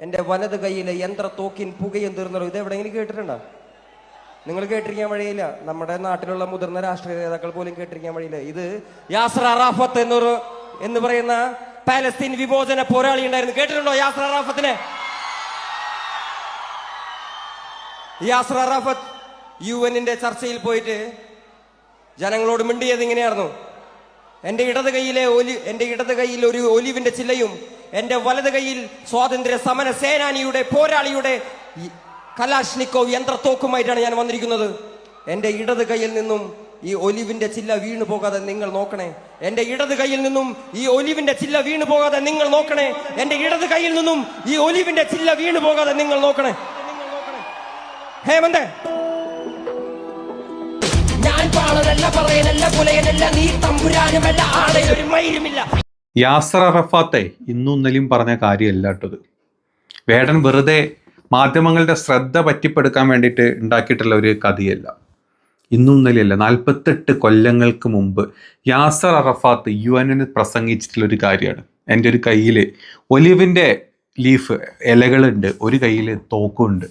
എൻ്റെ വലത് കൈയിലെ യന്ത്രത്തോക്കിൻ പുകയും തീർന്നല്ലോ. ഇത് എവിടെയെങ്കിലും കേട്ടിട്ടുണ്ടോ? നിങ്ങൾ കേട്ടിരിക്കാൻ വഴിയില്ല. നമ്മുടെ നാട്ടിലുള്ള മുതിർന്ന രാഷ്ട്രീയ നേതാക്കൾ പോലും കേട്ടിരിക്കാൻ വഴിയില്ല. ഇത് യാസർ അറാഫത്ത് എന്ന് പറയുന്ന പാലസ്തീൻ വിമോചന പോരാളി ഉണ്ടായിരുന്നു. കേട്ടിട്ടുണ്ടോ യാസർ അറാഫത്തിനെ? യാസർ അറാഫത്ത് UN-ന്റെ ചർച്ചയിൽ പോയിട്ട് ജനങ്ങളോട് മിണ്ടിയത് ഇങ്ങനെയായിരുന്നു: എൻ്റെ ഇടത് കൈയിൽ ഒരു ഒലിവിന്റെ ചില്ലയും എൻ്റെ വലത് കൈയിൽ സ്വാതന്ത്ര്യ സമര സേനാനിയുടെ പോരാളിയുടെ കലാഷ്നിക്കോവ് യന്ത്രത്തോക്കുമായിട്ടാണ് ഞാൻ വന്നിരിക്കുന്നത്. എൻ്റെ ഇടത് കൈയിൽ നിന്നും ഈ ഒലിവിന്റെ ചില്ല വീണു പോകാതെ നിങ്ങൾ നോക്കണേ. എൻ്റെ ഇടത് കൈയിൽ നിന്നും ഈ ഒലിവിന്റെ ചില്ല വീണു പോകാതെ നിങ്ങൾ നോക്കണേ. എൻ്റെ ഇടത് കൈയിൽ നിന്നും ഈ ഒലിവിന്റെ ചില്ല വീണു പോകാതെ നിങ്ങൾ നോക്കണേ. ഹേമന്തേ, ഞാൻ പാളനല്ല, പറയനല്ല, പുലയനല്ല, നീ തമ്പുരാനുമല്ല, ആടയൊരു മയിലുമില്ല. യാസർ അറഫാത്തെ ഇന്നും ഇന്നലെയും പറഞ്ഞ കാര്യമല്ല കേട്ടത്. വേടൻ വെറുതെ മാധ്യമങ്ങളുടെ ശ്രദ്ധ പറ്റിപ്പെടുക്കാൻ വേണ്ടിയിട്ട് ഉണ്ടാക്കിയിട്ടുള്ള ഒരു കഥയല്ല. ഇന്നും ഇന്നലെയല്ല, 48 കൊല്ലങ്ങൾക്ക് മുമ്പ് യാസർ അറഫാത്ത് UN-ന് പ്രസംഗിച്ചിട്ടുള്ള ഒരു കാര്യമാണ്. എൻ്റെ ഒരു കയ്യിൽ ഒലിവിൻ്റെ ലീഫ് ഇലകളുണ്ട്, ഒരു കയ്യിൽ തോക്കുണ്ട്,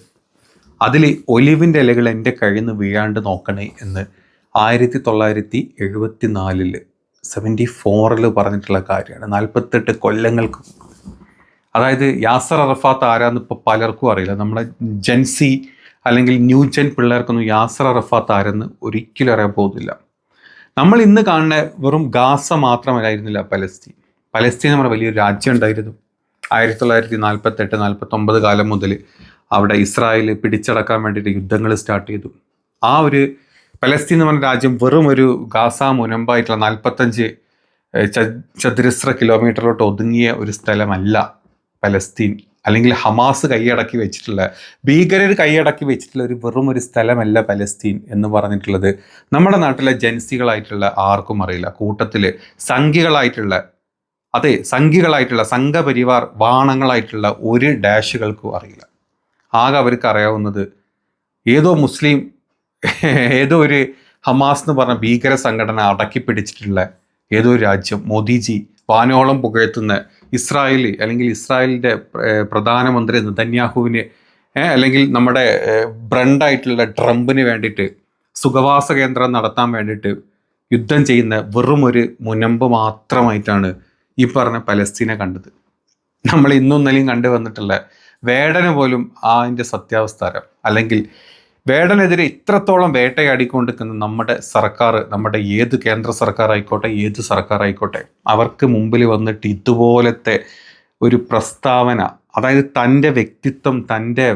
അതിൽ ഒലിവിൻ്റെ ഇലകൾ എൻ്റെ കയ്യിൽ നിന്ന് വീഴാണ്ട് നോക്കണേ എന്ന് 1974 74 പറഞ്ഞിട്ടുള്ള കാര്യമാണ്. 48 കൊല്ലങ്ങൾക്ക്. അതായത് യാസർ അറഫാത്ത് ആരാന്ന് ഇപ്പോൾ പലർക്കും അറിയില്ല. നമ്മളെ ജെൻസി അല്ലെങ്കിൽ ന്യൂ ജെൻ പിള്ളേർക്കൊന്നും യാസർ അറഫാത്ത് ആരെന്ന് ഒരിക്കലും അറിയാൻ പോകുന്നില്ല. നമ്മൾ ഇന്ന് കാണുന്ന വെറും ഗാസ മാത്രമല്ലായിരുന്നില്ല പലസ്തീൻ. പലസ്തീൻ നമ്മുടെ വലിയൊരു രാജ്യം ഉണ്ടായിരുന്നു. 1948-49 കാലം മുതൽ അവിടെ ഇസ്രായേൽ പിടിച്ചടക്കാൻ വേണ്ടിയിട്ട് യുദ്ധങ്ങൾ സ്റ്റാർട്ട് ചെയ്തു. ആ ഒരു പലസ്തീൻ എന്ന് പറഞ്ഞ രാജ്യം വെറും ഒരു ഗാസ മുനമ്പായിട്ടുള്ള 45 ചതുരശ്ര കിലോമീറ്ററിലോട്ട് ഒതുങ്ങിയ ഒരു സ്ഥലമല്ല പലസ്തീൻ. അല്ലെങ്കിൽ ഹമാസ് കൈയടക്കി വെച്ചിട്ടുള്ള, ഭീകരർ കൈയടക്കി വെച്ചിട്ടുള്ള ഒരു വെറും ഒരു സ്ഥലമല്ല പലസ്തീൻ എന്ന് പറഞ്ഞിട്ടുള്ളത് നമ്മുടെ നാട്ടിലെ ജൻസികളായിട്ടുള്ള ആർക്കും അറിയില്ല. കൂട്ടത്തിൽ സംഘികളായിട്ടുള്ള സംഘപരിവാർ വാണങ്ങളായിട്ടുള്ള ഒരു ഡാഷുകൾക്കും അറിയില്ല. ആകെ അവർക്ക് അറിയാവുന്നത് ഏതോ ഒരു ഹമാസ് എന്ന് പറഞ്ഞ ഭീകര സംഘടന അടക്കി പിടിച്ചിട്ടുള്ള ഏതോ ഒരു രാജ്യം, മോദിജി വാനോളം പുകഴ്ത്തുന്ന ഇസ്രായേൽ, അല്ലെങ്കിൽ ഇസ്രായേലിൻ്റെ പ്രധാനമന്ത്രി നെതന്യാഹുവിന്, അല്ലെങ്കിൽ നമ്മുടെ ബ്രണ്ടായിട്ടുള്ള ട്രംപിന് വേണ്ടിയിട്ട് സുഖവാസ കേന്ദ്രം നടത്താൻ വേണ്ടിയിട്ട് യുദ്ധം ചെയ്യുന്ന വെറും ഒരു മുനമ്പ് മാത്രമായിട്ടാണ് ഈ പറഞ്ഞ പലസ്തീനെ കണ്ടത്. നമ്മൾ ഇന്നും ഇന്നലെയും കണ്ടുവന്നിട്ടുള്ള വേടന് പോലും അതിൻ്റെ സത്യാവസ്ഥ അറിയാം. അല്ലെങ്കിൽ വേടനെതിരെ ഇത്രത്തോളം വേട്ടയാടിക്കൊണ്ടിരിക്കുന്ന നമ്മുടെ സർക്കാർ, നമ്മുടെ ഏത് കേന്ദ്ര സർക്കാർ ആയിക്കോട്ടെ, ഏത് സർക്കാർ ആയിക്കോട്ടെ, അവർക്ക് മുമ്പിൽ വന്നിട്ട് ഇതുപോലത്തെ ഒരു പ്രസ്താവന, അതായത് തൻ്റെ വ്യക്തിത്വം, തൻ്റെ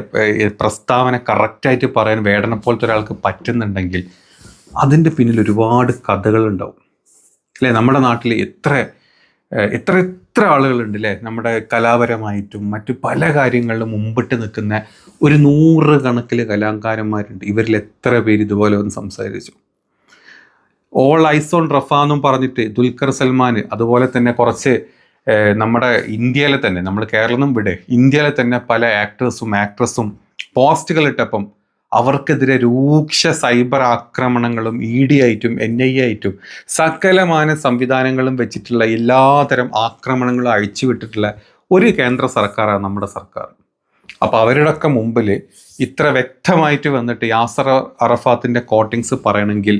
പ്രസ്താവന കറക്റ്റായിട്ട് പറയാൻ വേടനെ പോലത്തെ ഒരാൾക്ക് പറ്റുന്നുണ്ടെങ്കിൽ അതിൻ്റെ പിന്നിൽ ഒരുപാട് കഥകളുണ്ടാവും അല്ലേ? നമ്മുടെ നാട്ടിൽ എത്ര ആളുകളുണ്ട് അല്ലേ? നമ്മുടെ കലാപരമായിട്ടും മറ്റു പല കാര്യങ്ങളിലും മുമ്പിട്ട് നിൽക്കുന്ന ഒരു 100 കണക്കിൽ കലാകാരന്മാരുണ്ട്. ഇവരിൽ എത്ര പേര് ഇതുപോലെ ഒന്ന് സംസാരിച്ചു? ഓൾ ഐസ് ഓൺ റഫ എന്നും പറഞ്ഞിട്ട് ദുൽഖർ സൽമാൻ, അതുപോലെ തന്നെ കുറച്ച് നമ്മുടെ ഇന്ത്യയിലെ തന്നെ, നമ്മൾ കേരളം വിട്, ഇന്ത്യയിലെ തന്നെ പല ആക്ട്രസും പോസ്റ്റുകൾ ഇട്ടപ്പം അവർക്കെതിരെ രൂക്ഷ സൈബർ ആക്രമണങ്ങളും ED ആയിട്ടും NIA ആയിട്ടും സകലമാന സംവിധാനങ്ങളും വെച്ചിട്ടുള്ള എല്ലാതരം ആക്രമണങ്ങളും അഴിച്ചുവിട്ടിട്ടുള്ള ഒരു കേന്ദ്ര സർക്കാരാണ് നമ്മുടെ സർക്കാർ. അപ്പോൾ അവരുടെയൊക്കെ മുമ്പിൽ ഇത്ര വ്യക്തമായിട്ട് വന്നിട്ട് യാസർ അറഫാത്തിൻ്റെ കോട്ടിങ്സ് പറയണമെങ്കിൽ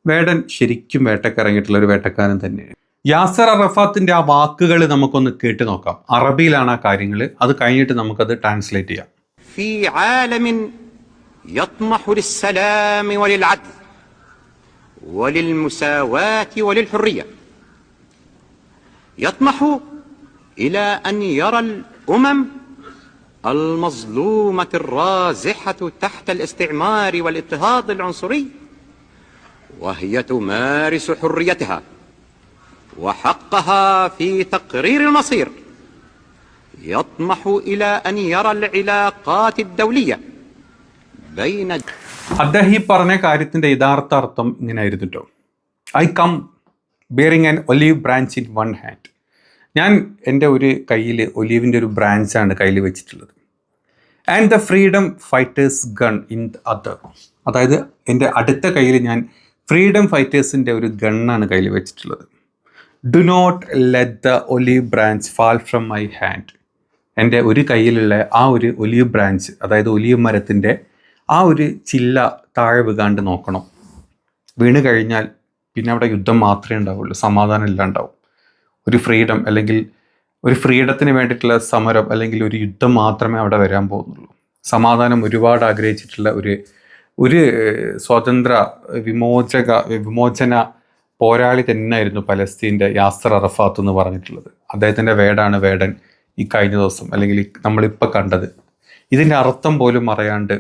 വേടൻ ശരിക്കും വേട്ടക്കിറങ്ങിയിട്ടുള്ള ഒരു വേട്ടക്കാരൻ തന്നെയാണ്. യാസർ അറഫാത്തിൻ്റെ ആ വാക്കുകൾ നമുക്കൊന്ന് കേട്ട് നോക്കാം. അറബിയിലാണ് ആ കാര്യങ്ങൾ, അത് കഴിഞ്ഞിട്ട് നമുക്കത് ട്രാൻസ്ലേറ്റ് ചെയ്യാം. يطمح للسلام وللعدل وللمساواة وللحرية، يطمح إلى أن يرى الأمم المظلومة الرازحة تحت الاستعمار والاضطهاد العنصري وهي تمارس حريتها وحقها في تقرير المصير، يطمح إلى أن يرى العلاقات الدولية. അദ്ദേഹം ഈ പറഞ്ഞ കാര്യത്തിന്റെ യഥാർത്ഥ അർത്ഥം ഇങ്ങനെയായിരുന്നു കേട്ടോ. I come bearing an olive branch in one hand. ഞാൻ എൻ്റെ ഒരു കയ്യിൽ ഒലീവിൻ്റെ ഒരു ബ്രാഞ്ചാണ് കയ്യിൽ വെച്ചിട്ടുള്ളത്. And the freedom fighter's gun in the other. അതായത് എൻ്റെ അടുത്ത കയ്യിൽ ഞാൻ ഫ്രീഡം ഫൈറ്റേഴ്സിൻ്റെ ഒരു ഗണ്ണാണ് കയ്യിൽ വെച്ചിട്ടുള്ളത്. Do not let the olive branch fall from my hand. എൻ്റെ ഒരു കയ്യിലുള്ള ആ ഒരു ഒലിവ് ബ്രാഞ്ച്, അതായത് ഒലിവ് മരത്തിൻ്റെ ആ ഒരു ചില്ല താഴെ വീകാണ്ട് നോക്കണം. വീണ് കഴിഞ്ഞാൽ പിന്നെ അവിടെ യുദ്ധം മാത്രമേ ഉണ്ടാവുള്ളൂ, സമാധാനം ഇല്ലാണ്ടാവും. ഒരു ഫ്രീഡം അല്ലെങ്കിൽ ഒരു ഫ്രീഡത്തിന് വേണ്ടിയിട്ടുള്ള സമരം അല്ലെങ്കിൽ ഒരു യുദ്ധം മാത്രമേ അവിടെ വരാൻ പോകുന്നുള്ളൂ. സമാധാനം ഒരുപാട് ആഗ്രഹിച്ചിട്ടുള്ള ഒരു സ്വതന്ത്ര വിമോചന പോരാളി തന്നെയായിരുന്നു പലസ്തീൻ്റെ യാസർ അറഫാത്ത് എന്ന് പറഞ്ഞിട്ടുള്ളത്. അദ്ദേഹത്തിൻ്റെ വേടാണ് വേടൻ ഈ കഴിഞ്ഞ ദിവസം അല്ലെങ്കിൽ നമ്മളിപ്പോൾ കണ്ടത്. ഇതിൻ്റെ അർത്ഥം പോലും അറിയാണ്ട്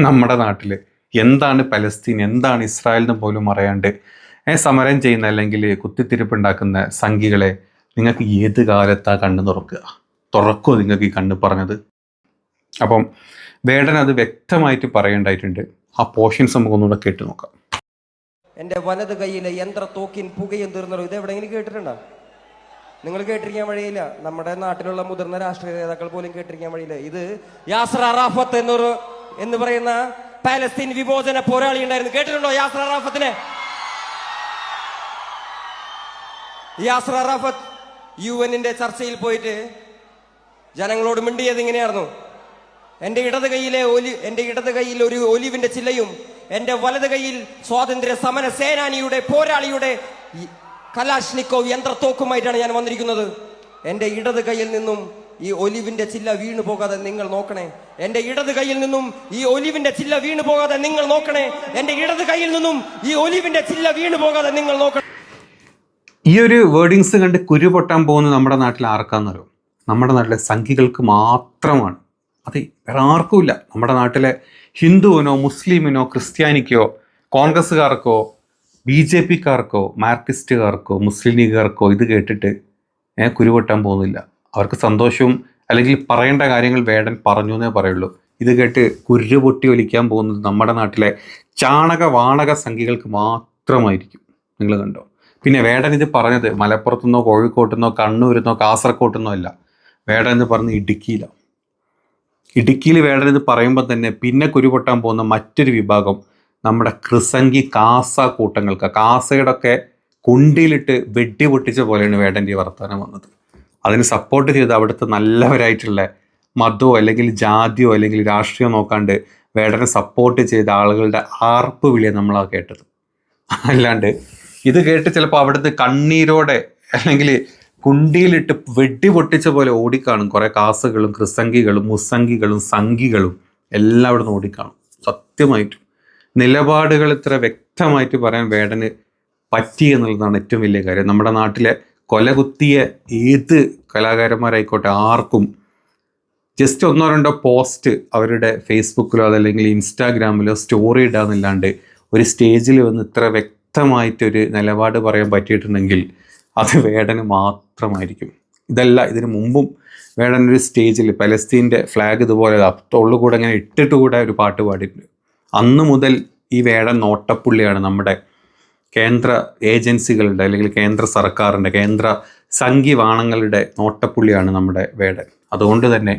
നമ്മുടെ നാട്ടിൽ എന്താണ് പലസ്തീൻ, എന്താണ് ഇസ്രായേൽ എന്ന് പോലും അറിയാണ്ട് സമരം ചെയ്യുന്ന അല്ലെങ്കിൽ കുത്തിത്തിരിപ്പുണ്ടാക്കുന്ന സംഘികളെ നിങ്ങൾക്ക് ഏത് കാലത്താ കണ്ണ് തുറക്കുമോ നിങ്ങൾക്ക് ഈ കണ്ണ് പറഞ്ഞത്? അപ്പം വേടൻ അത് വ്യക്തമായിട്ട് പറയേണ്ടതായിട്ടുണ്ട്. ആ പോർഷൻസ് നമുക്ക് ഒന്നുകൂടെ കേട്ട് നോക്കാം. എൻ്റെ വലത് കൈയിലെ യന്ത്രത്തോക്കിൻ പുകയും തീർന്നല്ലോ. ഇത് എവിടെയെങ്കിലും കേട്ടിട്ടുണ്ടോ? നിങ്ങൾ കേട്ടിരിക്കാൻ വഴിയില്ല. നമ്മുടെ നാട്ടിലുള്ള മുതിർന്ന രാഷ്ട്രീയ നേതാക്കൾ പോലും കേട്ടിരിക്കാൻ വഴിയില്ല. ഇത് യാസർ അറാഫത്ത് എന്ന് പറയുന്ന പാലസ്തീൻ വിമോചന പോരാളി ഉണ്ടായിരുന്നു. കേട്ടിട്ടുണ്ടോ യാസർ അറാഫത്തിനെ? യാസർ അറാഫത്ത് UN ചർച്ചയിൽ പോയിട്ട് ജനങ്ങളോട് മിണ്ടിയത് ഇങ്ങനെയായിരുന്നു: എൻ്റെ ഇടത് കൈയിൽ ഒരു ഒലിവിന്റെ ചില്ലയും എൻ്റെ വലത് കൈയിൽ സ്വാതന്ത്ര്യ സമര സേനാനിയുടെ പോരാളിയുടെ കലാഷ്നിക്കോവ് യന്ത്രത്തോക്കുമായിട്ടാണ് ഞാൻ വന്നിരിക്കുന്നത്. എൻ്റെ ഇടത് കൈയിൽ നിന്നും ഈ ഒലിവിന്റെ ചില്ല വീണു പോകാതെ നിങ്ങൾ നോക്കണേ. എൻ്റെ ഇടത് കൈയിൽ നിന്നും ഈ ഒലിവിന്റെ ചില്ല വീണു പോകാതെ നിങ്ങൾ നോക്കണേ. എൻ്റെ ഇടത് കൈയിൽ നിന്നും ഈ ഒലിവിന്റെ ചില്ല വീണു പോകാതെ നിങ്ങൾ നോക്കണേ. ഈ ഒരു വേർഡിങ്സ് കണ്ട് കുരു പൊട്ടാൻ പോകുന്നത് നമ്മുടെ നാട്ടിൽ ആർക്കാന്നറിയോ? നമ്മുടെ നാട്ടിലെ സംഘികൾക്ക് മാത്രമാണ്. അതെ, വേറെ ആർക്കുമില്ല. നമ്മുടെ നാട്ടിലെ ഹിന്ദുവിനോ മുസ്ലിമിനോ ക്രിസ്ത്യാനിക്കോ കോൺഗ്രസ്സുകാർക്കോ BJPക്കാർക്കോ മാർക്സിസ്റ്റുകാർക്കോ മുസ്ലിം ലീഗുകാർക്കോ ഇത് കേട്ടിട്ട് കുരുപൊട്ടാൻ പോകുന്നില്ല. അവർക്ക് സന്തോഷവും അല്ലെങ്കിൽ പറയേണ്ട കാര്യങ്ങൾ വേടൻ പറഞ്ഞു എന്നേ പറയുള്ളൂ. ഇത് കേട്ട് കുരുപൊട്ടി ഒലിക്കാൻ പോകുന്നത് നമ്മുടെ നാട്ടിലെ വാണക സംഘികൾക്ക് മാത്രമായിരിക്കും. നിങ്ങൾ കണ്ടോ? പിന്നെ വേടൻ ഇത് പറഞ്ഞത് മലപ്പുറത്തുനിന്നോ കോഴിക്കോട്ടുനിന്നോ കണ്ണൂരിന്നോ കാസർകോട്ടുനിന്നോ അല്ല. വേടൻ എന്ന് പറഞ്ഞ് ഇടുക്കിയിൽ വേടൻ ഇത് പറയുമ്പോൾ തന്നെ പിന്നെ കുരുപൊട്ടാൻ പോകുന്ന മറ്റൊരു വിഭാഗം നമ്മുടെ ക്രിസംഗി കാസ കൂട്ടങ്ങൾക്ക്. കാസയുടെ ഒക്കെ കുണ്ടിയിലിട്ട് വെടി പൊട്ടിച്ച പോലെയാണ് വേടൻ്റെ വർത്തമാനം വന്നത്. അതിന് സപ്പോർട്ട് ചെയ്ത് അവിടുത്തെ നല്ലവരായിട്ടുള്ള മതമോ അല്ലെങ്കിൽ ജാതിയോ അല്ലെങ്കിൽ രാഷ്ട്രീയം നോക്കാണ്ട് വേടനെ സപ്പോർട്ട് ചെയ്ത ആളുകളുടെ ആർപ്പ് വിളിയാണ് നമ്മളാ കേട്ടത്. അല്ലാണ്ട് ഇത് കേട്ട് ചിലപ്പോൾ അവിടുത്തെ കണ്ണീരോടെ അല്ലെങ്കിൽ കുണ്ടിയിലിട്ട് വെടി പൊട്ടിച്ച പോലെ ഓടിക്കാണും കുറേ കാസകളും ക്രിസംഗികളും മുസംഗികളും സംഘികളും എല്ലാം അവിടെ നിന്ന് ഓടിക്കാണും. സത്യമായിട്ടും നിലപാടുകൾ ഇത്ര വ്യക്തമായിട്ട് പറയാൻ വേടന് പറ്റി എന്നുള്ളതാണ് ഏറ്റവും വലിയ കാര്യം. നമ്മുടെ നാട്ടിലെ കൊലകുത്തിയ ഏത് കലാകാരന്മാരായിക്കോട്ടെ ആർക്കും ജസ്റ്റ് 1-2 പോസ്റ്റ് അവരുടെ ഫേസ്ബുക്കിലോ അതല്ലെങ്കിൽ ഇൻസ്റ്റാഗ്രാമിലോ സ്റ്റോറി ഇടാന്നില്ലാണ്ട് ഒരു സ്റ്റേജിൽ വന്ന് ഇത്ര വ്യക്തമായിട്ടൊരു നിലപാട് പറയാൻ പറ്റിയിട്ടുണ്ടെങ്കിൽ അത് വേടന് മാത്രമായിരിക്കും. ഇതിനു മുമ്പും വേടൻ ഒരു സ്റ്റേജിൽ പലസ്തീൻ്റെ ഫ്ലാഗ് ഇതുപോലെ തൊള്ളുകൂടെ ഇങ്ങനെ ഇട്ടിട്ട് കൂടെ ഒരു പാട്ട് പാടിയിട്ടുണ്ട്. അന്ന് മുതൽ ഈ വേടൻ നോട്ടപ്പുള്ളിയാണ്. നമ്മുടെ കേന്ദ്ര ഏജൻസികളുടെ അല്ലെങ്കിൽ കേന്ദ്ര സർക്കാരിൻ്റെ കേന്ദ്ര സംഘിവാണങ്ങളുടെ നോട്ടപ്പുള്ളിയാണ് നമ്മുടെ വേടൻ. അതുകൊണ്ട് തന്നെ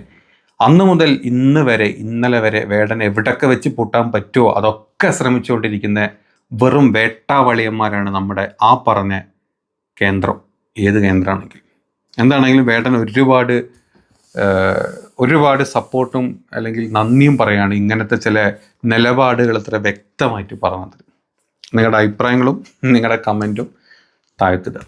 അന്ന് മുതൽ ഇന്നലെ വരെ വേടൻ എവിടൊക്കെ വെച്ച് പൊട്ടാൻ പറ്റുമോ അതൊക്കെ ശ്രമിച്ചുകൊണ്ടിരിക്കുന്ന വെറും വേട്ടാവളിയന്മാരാണ് നമ്മുടെ ആ പറഞ്ഞ കേന്ദ്രം. ഏത് കേന്ദ്രമാണെങ്കിലും എന്താണെങ്കിലും വേടൻ ഒരുപാട് സപ്പോർട്ടും അല്ലെങ്കിൽ നന്ദിയും പറയാണ് ഇങ്ങനത്തെ ചില നിലപാടുകൾ ഇത്ര വ്യക്തമായിട്ട് പറഞ്ഞത്. നിങ്ങളുടെ അഭിപ്രായങ്ങളും നിങ്ങളുടെ കമൻറ്റും താഴ്ത്തിടുക.